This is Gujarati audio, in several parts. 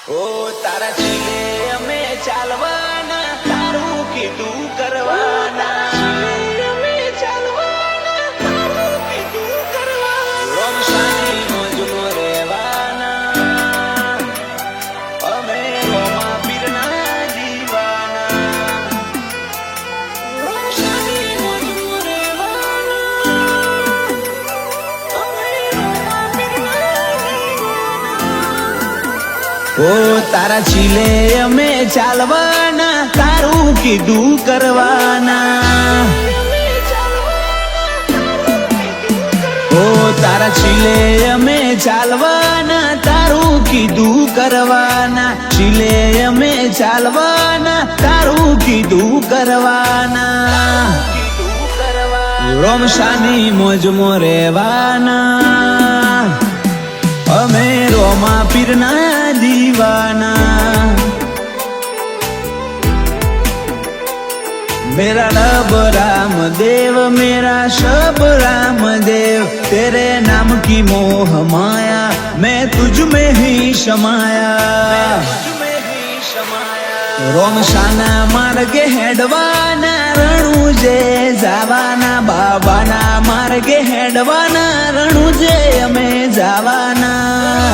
ઓ તારા ચીલે અમે ચાલવાના, તારું કીધું કરવાના. ચીલે અમે ચાલવાના, તારું કીધું કરવાના. રોમશાની મોજમાં રહેવાના, અમે રોમા પીરના દીવાના. રોમશાની મોજમાં રહેવાના, અમે રોમા પીરના દીવાના. ઓ તારા ચીલે અમે ચાલવાના, તારું કીધું કરવાના. ઓ તારા ચીલે અમે ચાલવાના, તારું કીધું કરવાના. ચીલે અમે ચાલવાના, તારું કીધું કરવાના. રોમશાની મોજમાં રહેવાના, અમે રોમા પીરના દીવાના. मेरा रब राम देव, मेरा शब राम देव, तेरे नाम की मोह माया मैं तुझ में ही समाया. रोमशाना मार्गे हेडवाना, रણુજે જાવાના. બાબાના માર્ગે હેડવાના, રણુજે અમે જાવાના.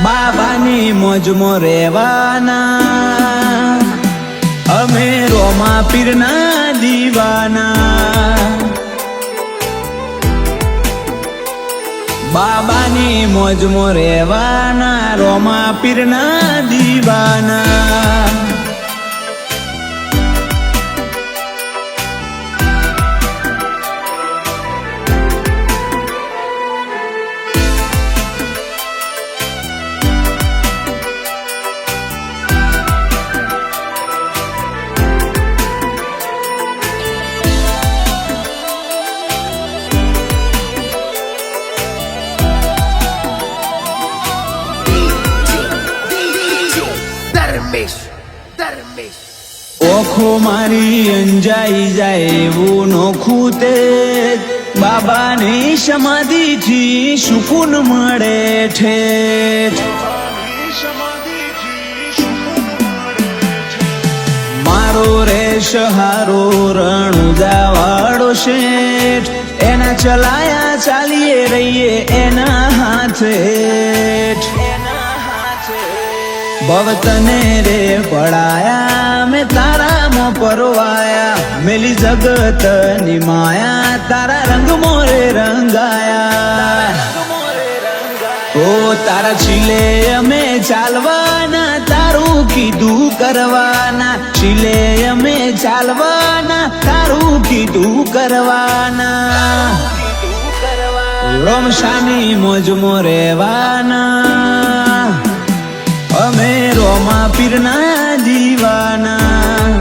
બાબાની મોજમાં રહેવાના, અમે રોમા પીરના દીવાના. બાબાની મોજમાં રહેવાના, રોમા પીરના દીવાના. ઓખો મારી અંજાઈ જાય એવું નોખું તે, બાબાની સમાધિથી સુકૂન મળે ઠેઠ. મારો રેશ હારો રણુજાવાળો શેઠ, એના ચલાયા ચાલીએ રહીએ એના હાથ હેઠ. ભવતને રે પડાયા મેં તારામાં પરવાયા, મેલી જગતની માયા તારા રંગમાં રે રંગાયા. ઓ તારા ચીલે અમે ચાલવાના, તારું કીધું કરવાના. ચીલે અમે ચાલવાના, તારું કીધું કરવાના. રોમશાની મોજમાં રહેવાના, અમે રોમા પીરના દીવાના.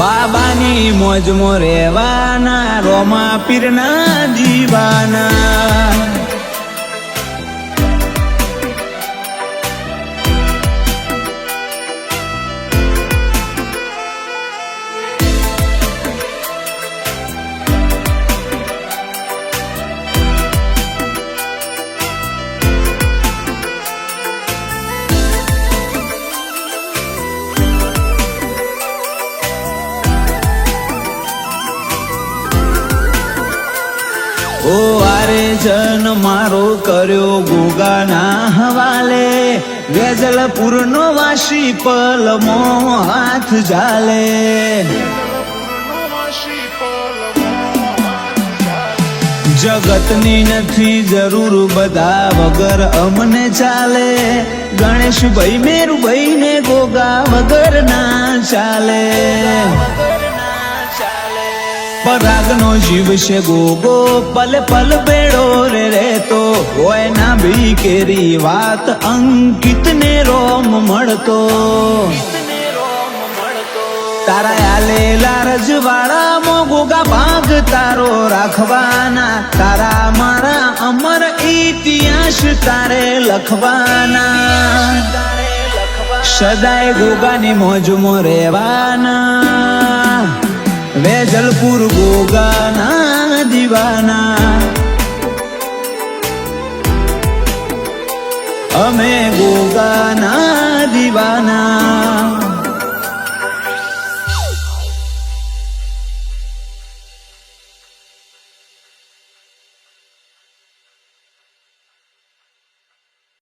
બાબાની મોજમાં રહેવાના, રોમા પીરના દીવાના. ઓ આરે જન મારો કર્યો ગોગાના હવાલે, વેજલપુરનો વાસી પલમો હાથ ઝાલે. જગતની નથી જરૂર, બધા વગર અમને ચાલે. ગણેશભાઈ મેરુભાઈ ને ગોગા વગર ના ચાલે. પરાગનો જીવ છે ગોગો, પલ પલ બેડો રે રહેતો, હોય ના ભી કેરી વાત અંકિત ને રોમ મળતો. તારા આલેલા રજવાડામાં ગોગા ભાગ તારો રાખવાના, તારા મારા અમર ઇતિહાસ તારે લખવાના. સદાય ગોગાની મોજમાં રહેવાના, વેજલપુર ગોગાના દીવાના. અમે ગોગાના દીવાના.